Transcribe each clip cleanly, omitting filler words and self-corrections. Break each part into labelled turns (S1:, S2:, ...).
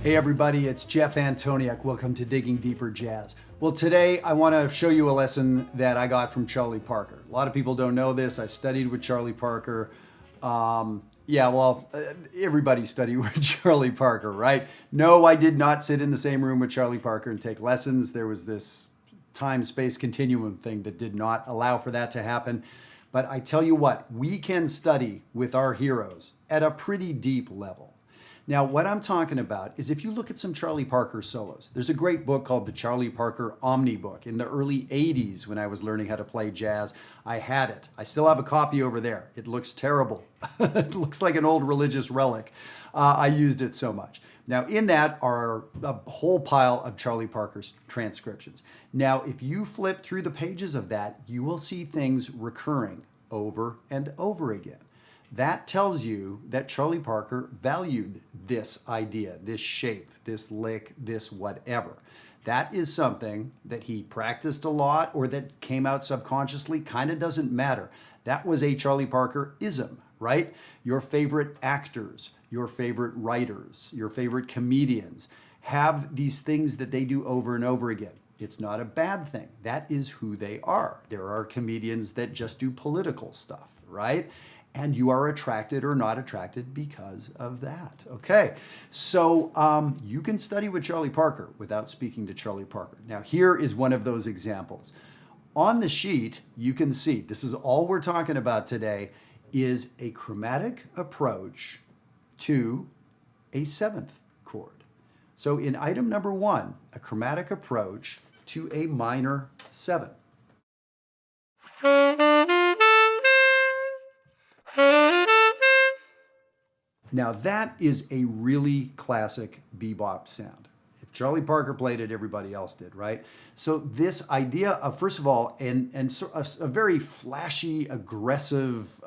S1: Hey everybody, it's Jeff Antoniuk. Welcome to Digging Deeper Jazz. Well, today I want to show you a lesson that I got from Charlie Parker. A lot of people don't know this. I studied with Charlie Parker. Everybody studied with Charlie Parker, right? No, I did not sit in the same room with Charlie Parker and take lessons. There was this time-space continuum thing that did not allow for that to happen. But I tell you what, we can study with our heroes at a pretty deep level. Now, what I'm talking about is if you look at some Charlie Parker solos, there's a great book called the Charlie Parker Omni Book. In the early 80s, when I was learning how to play jazz, I had it. I still have a copy over there. It looks terrible. It looks like an old religious relic. I used it so much. Now, in that are a whole pile of Charlie Parker's transcriptions. Now, if you flip through the pages of that, you will see things recurring over and over again. That tells you that Charlie Parker valued this idea, this shape, this lick, this whatever. That is something that he practiced a lot or that came out subconsciously, kind of doesn't matter. That was a Charlie Parker-ism, right? Your favorite actors, your favorite writers, your favorite comedians have these things that they do over and over again. It's not a bad thing. That is who they are. There are comedians that just do political stuff, right? And you are attracted or not attracted because of that. Okay, so you can study with Charlie Parker without speaking to Charlie Parker. Now, here is one of those examples. On the sheet, you can see, this is all we're talking about today, is a chromatic approach to a seventh chord. So in item number 1, a chromatic approach to a minor 7. Now that is a really classic bebop sound. If Charlie Parker played it, everybody else did, right? So this idea of, first of all, a very flashy, aggressive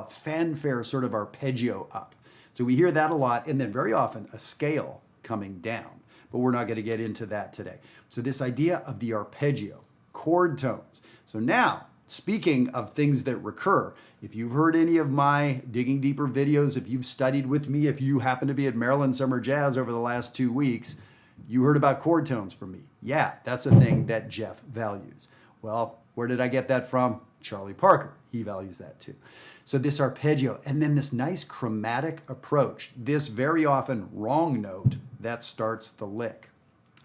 S1: fanfare sort of arpeggio up. So we hear that a lot, and then very often a scale coming down. But we're not going to get into that today. So this idea of the arpeggio, chord tones. So now, speaking of things that recur, if you've heard any of my Digging Deeper videos, if you've studied with me, if you happen to be at Maryland Summer Jazz over the last 2 weeks, you heard about chord tones from me. Yeah, that's a thing that Jeff values. Well, where did I get that from? Charlie Parker. He values that too. So this arpeggio, and then this nice chromatic approach, this very often wrong note that starts the lick.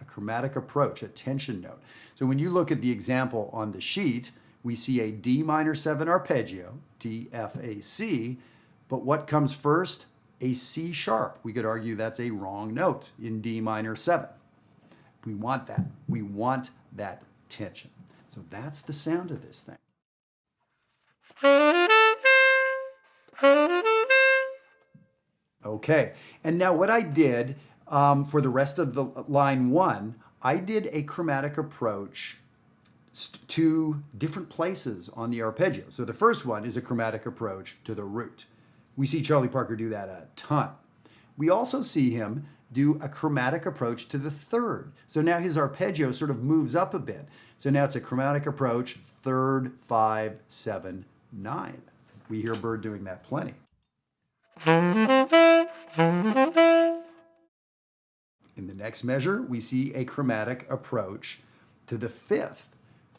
S1: A chromatic approach, a tension note. So when you look at the example on the sheet, we see a D minor 7 arpeggio, D, F, A, C, but what comes first? A C sharp. We could argue that's a wrong note in D minor 7. We want that. We want that tension. So that's the sound of this thing. Okay, and now what I did for the rest of the line 1, I did a chromatic approach to different places on the arpeggio. So the first one is a chromatic approach to the root. We see Charlie Parker do that a ton. We also see him do a chromatic approach to the third. So now his arpeggio sort of moves up a bit. So now it's a chromatic approach, third, 5, 7, 9. We hear Bird doing that plenty. In the next measure, we see a chromatic approach to the fifth.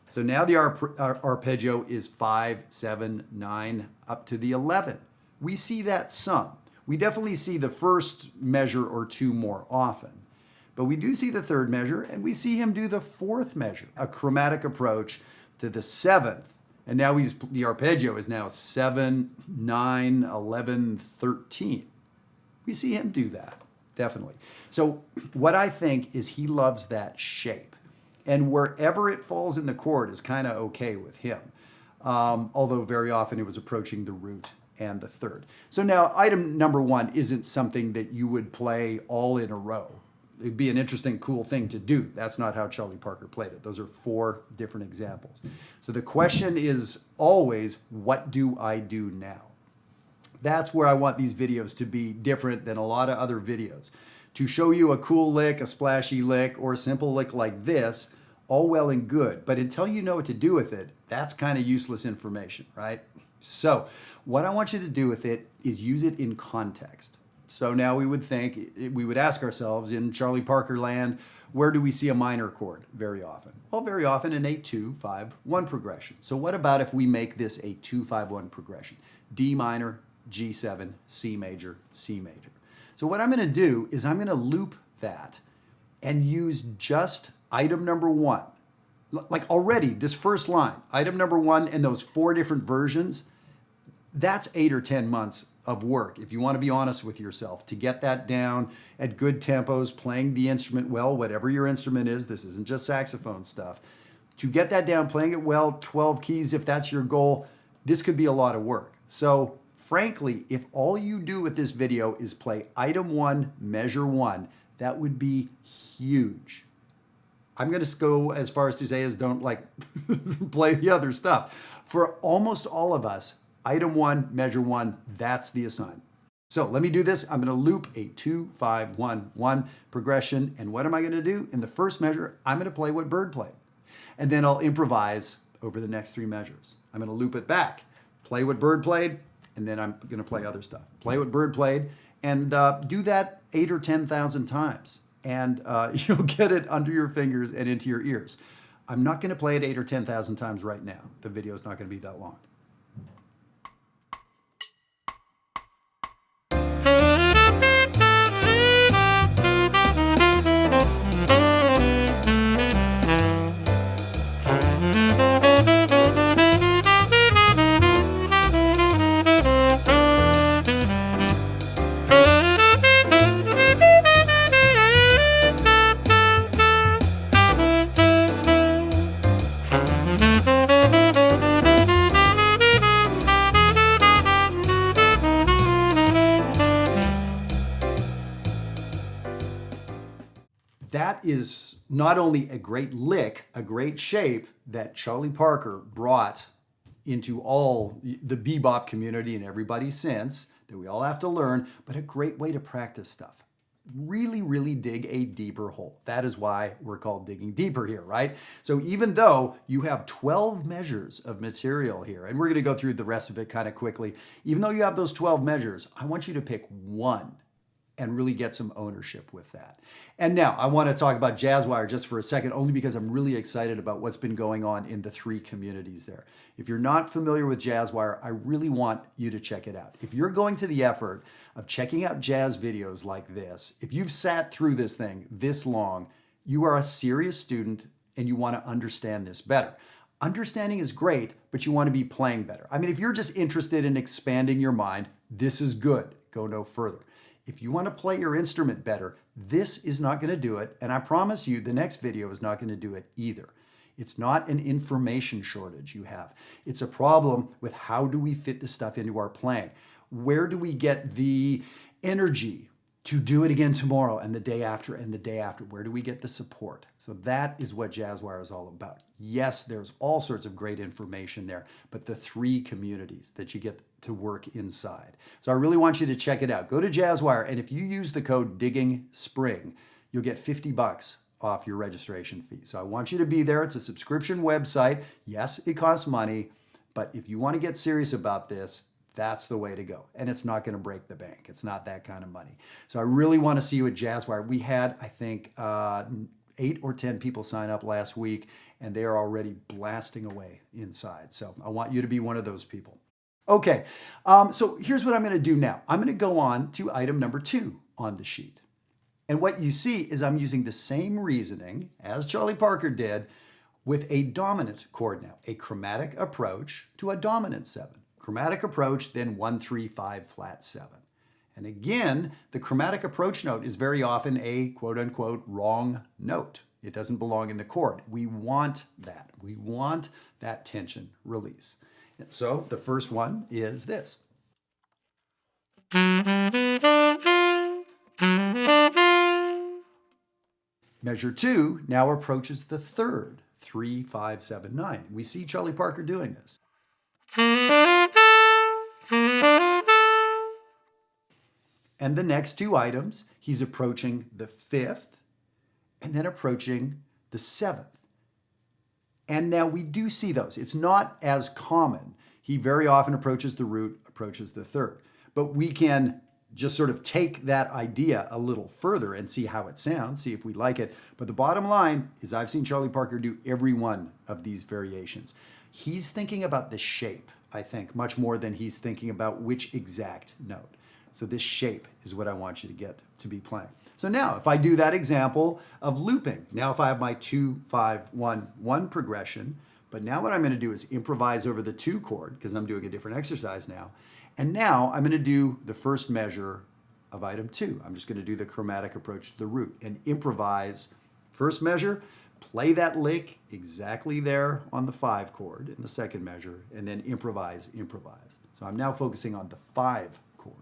S1: So now the arpeggio is 5, 7, 9, up to the 11. We see that some. We definitely see the first measure or two more often. But we do see the third measure, and we see him do the fourth measure, a chromatic approach to the seventh. And now the arpeggio is now 7, 9, 11, 13. We see him do that, definitely. So what I think is he loves that shape. And wherever it falls in the chord is kind of okay with him. Although very often it was approaching the root and the third. So now item number 1 isn't something that you would play all in a row. It'd be an interesting, cool thing to do. That's not how Charlie Parker played it. Those are 4 different examples. So the question is always, what do I do now? That's where I want these videos to be different than a lot of other videos. To show you a cool lick, a splashy lick, or a simple lick like this, all well and good. But until you know what to do with it, that's kind of useless information, right? So what I want you to do with it is use it in context. So now we would ask ourselves, in Charlie Parker land, where do we see a minor chord very often? Well, very often an 8-2-5-1 progression. So what about if we make this a 2-5-1 progression? D minor, G7, C major, C major. So what I'm going to do is I'm going to loop that and use just item number 1. Like already, this first line, item number 1 and those 4 different versions, that's 8 or 10 months of work, if you want to be honest with yourself, to get that down at good tempos, playing the instrument well, whatever your instrument is. This isn't just saxophone stuff. To get that down, playing it well, 12 keys, if that's your goal, this could be a lot of work. So frankly, if all you do with this video is play item 1, measure 1, that would be huge. I'm going to go as far as to say is don't play the other stuff. For almost all of us, item 1, measure 1, that's the assignment. So let me do this. I'm going to loop a 2-5-1-1 progression. And what am I going to do? In the first measure, I'm going to play what Bird played. And then I'll improvise over the next 3 measures. I'm going to loop it back, play what Bird played, and then I'm going to play other stuff. Play what Bird played, and do that 8 or 10,000 times. And you'll get it under your fingers and into your ears. I'm not going to play it 8 or 10,000 times right now. The video is not going to be that long. That is not only a great lick, a great shape that Charlie Parker brought into all the bebop community and everybody since, that we all have to learn, but a great way to practice stuff. Really, really dig a deeper hole. That is why we're called Digging Deeper here, right? So even though you have 12 measures of material here, and we're going to go through the rest of it kind of quickly, even though you have those 12 measures, I want you to pick one and really get some ownership with that. And now I want to talk about Jazzwire just for a second, only because I'm really excited about what's been going on in the 3 communities there. If you're not familiar with Jazzwire, I really want you to check it out. If you're going to the effort of checking out jazz videos like this, if you've sat through this thing this long, you are a serious student and you want to understand this better. Understanding is great, but you want to be playing better. I mean, if you're just interested in expanding your mind, this is good. Go no further. If you want to play your instrument better, this is not going to do it. And I promise you, the next video is not going to do it either. It's not an information shortage you have. It's a problem with how do we fit this stuff into our playing? Where do we get the energy to do it again tomorrow and the day after and the day after? Where do we get the support? So that is what Jazzwire is all about. Yes, there's all sorts of great information there, but the 3 communities that you get to work inside. So I really want you to check it out. Go to Jazzwire, and if you use the code DIGGINGSPRING, you'll get $50 off your registration fee. So I want you to be there. It's a subscription website. Yes, it costs money, but if you want to get serious about this, that's the way to go. And it's not going to break the bank. It's not that kind of money. So I really want to see you at Jazzwire. We had, I think, 8 or 10 people sign up last week, and they are already blasting away inside. So I want you to be one of those people. Okay, so here's what I'm going to do now. I'm going to go on to item number 2 on the sheet. And what you see is I'm using the same reasoning as Charlie Parker did with a dominant chord now, a chromatic approach to a dominant 7. Chromatic approach, then 1-3-5 flat 7. And again, the chromatic approach note is very often a quote-unquote wrong note. It doesn't belong in the chord. We want that. We want that tension release. And so the first one is this. Measure 2 now approaches the third, 3-5-7-9. We see Charlie Parker doing this. And the next 2 items, he's approaching the 5th and then approaching the 7th. And now we do see those. It's not as common. He very often approaches the root, approaches the 3rd. But we can just sort of take that idea a little further and see how it sounds, see if we like it. But the bottom line is I've seen Charlie Parker do every one of these variations. He's thinking about the shape, I think, much more than he's thinking about which exact note. So this shape is what I want you to get to be playing. So now if I do that example of looping, now if I have my 2, 5, 1, 1 progression, but now what I'm going to do is improvise over the 2 chord because I'm doing a different exercise now. And now I'm going to do the first measure of item 2. I'm just going to do the chromatic approach to the root and improvise first measure, play that lick exactly there on the 5 chord in the second measure, and then improvise. So I'm now focusing on the 5 chord.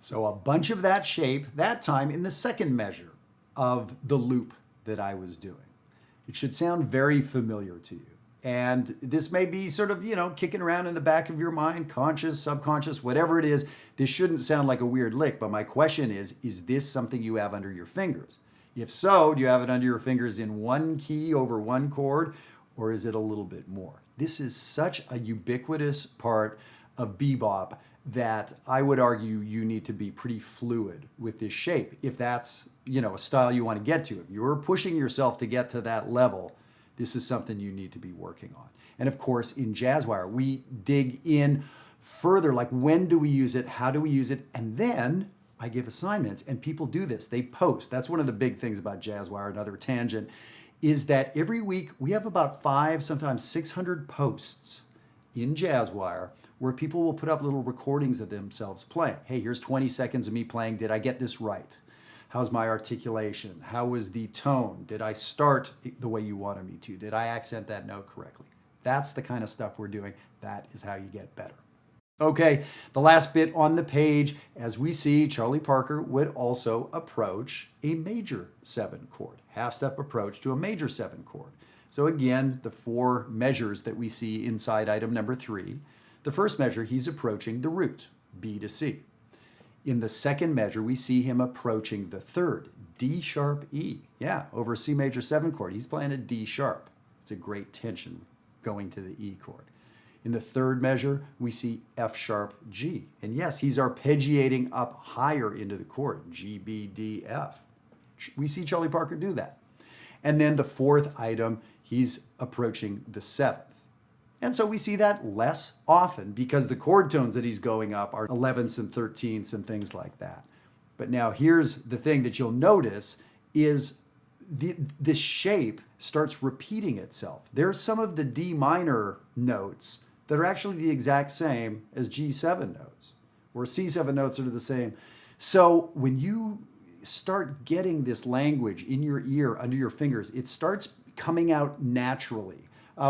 S1: So a bunch of that shape, that time in the second measure of the loop that I was doing. It should sound very familiar to you. And this may be sort of, kicking around in the back of your mind, conscious, subconscious, whatever it is. This shouldn't sound like a weird lick, but my question is this something you have under your fingers? If so, do you have it under your fingers in one key over one chord, or is it a little bit more? This is such a ubiquitous part of bebop that I would argue you need to be pretty fluid with this shape. If that's, a style you want to get to, if you're pushing yourself to get to that level, this is something you need to be working on. And of course, in Jazzwire, we dig in further, like when do we use it? How do we use it? And then I give assignments and people do this. They post. That's one of the big things about Jazzwire, another tangent, is that every week we have about 500, sometimes 600 posts in Jazzwire where people will put up little recordings of themselves playing. Hey, here's 20 seconds of me playing. Did I get this right? How's my articulation? How was the tone? Did I start the way you wanted me to? Did I accent that note correctly? That's the kind of stuff we're doing. That is how you get better. Okay, the last bit on the page, as we see, Charlie Parker would also approach a major 7 chord, half-step approach to a major 7 chord. So again, the 4 measures that we see inside item number 3. The first measure, he's approaching the root, B to C. In the second measure, we see him approaching the third, D sharp E. Yeah, over a C major 7 chord, he's playing a D sharp. It's a great tension going to the E chord. In the third measure, we see F sharp G. And yes, he's arpeggiating up higher into the chord, G, B, D, F. We see Charlie Parker do that. And then the fourth item, he's approaching the 7th. And so we see that less often because the chord tones that he's going up are 11ths and 13ths and things like that. But now here's the thing that you'll notice is this shape starts repeating itself. There's some of the D minor notes that are actually the exact same as G7 notes, or C7 notes are the same. So when you start getting this language in your ear, under your fingers, it starts coming out naturally.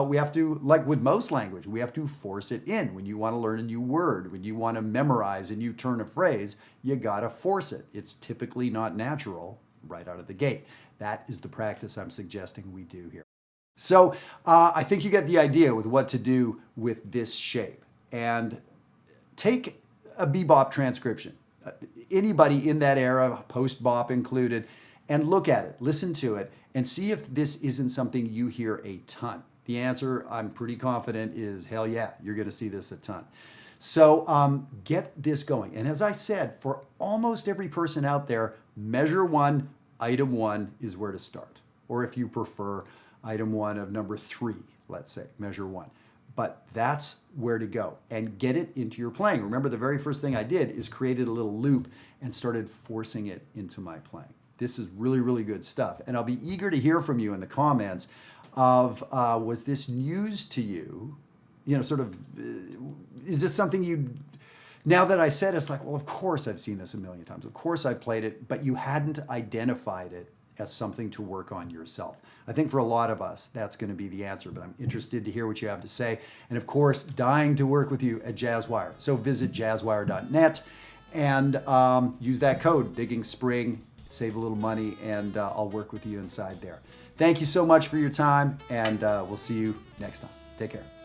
S1: We have to, like with most language, we have to force it in. When you want to learn a new word, when you want to memorize a new turn of phrase, you got to force it. It's typically not natural right out of the gate. That is the practice I'm suggesting we do here. So I think you get the idea with what to do with this shape. And take a bebop transcription, anybody in that era, post-bop included, and look at it, listen to it, and see if this isn't something you hear a ton. The answer, I'm pretty confident, is hell yeah, you're going to see this a ton. So get this going. And as I said, for almost every person out there, measure 1, item 1 is where to start. Or if you prefer, item 1 of number 3, let's say, measure 1. But that's where to go and get it into your playing. Remember, the very first thing I did is created a little loop and started forcing it into my playing. This is really, really good stuff. And I'll be eager to hear from you in the comments of, was this news to you? Is this something you, now that I said it's like, well, of course I've seen this a million times. Of course I've played it, but you hadn't identified it as something to work on yourself. I think for a lot of us, that's going to be the answer, but I'm interested to hear what you have to say. And of course, dying to work with you at Jazzwire. So visit jazzwire.net and use that code, Digging Spring, save a little money, and I'll work with you inside there. Thank you so much for your time, and we'll see you next time. Take care.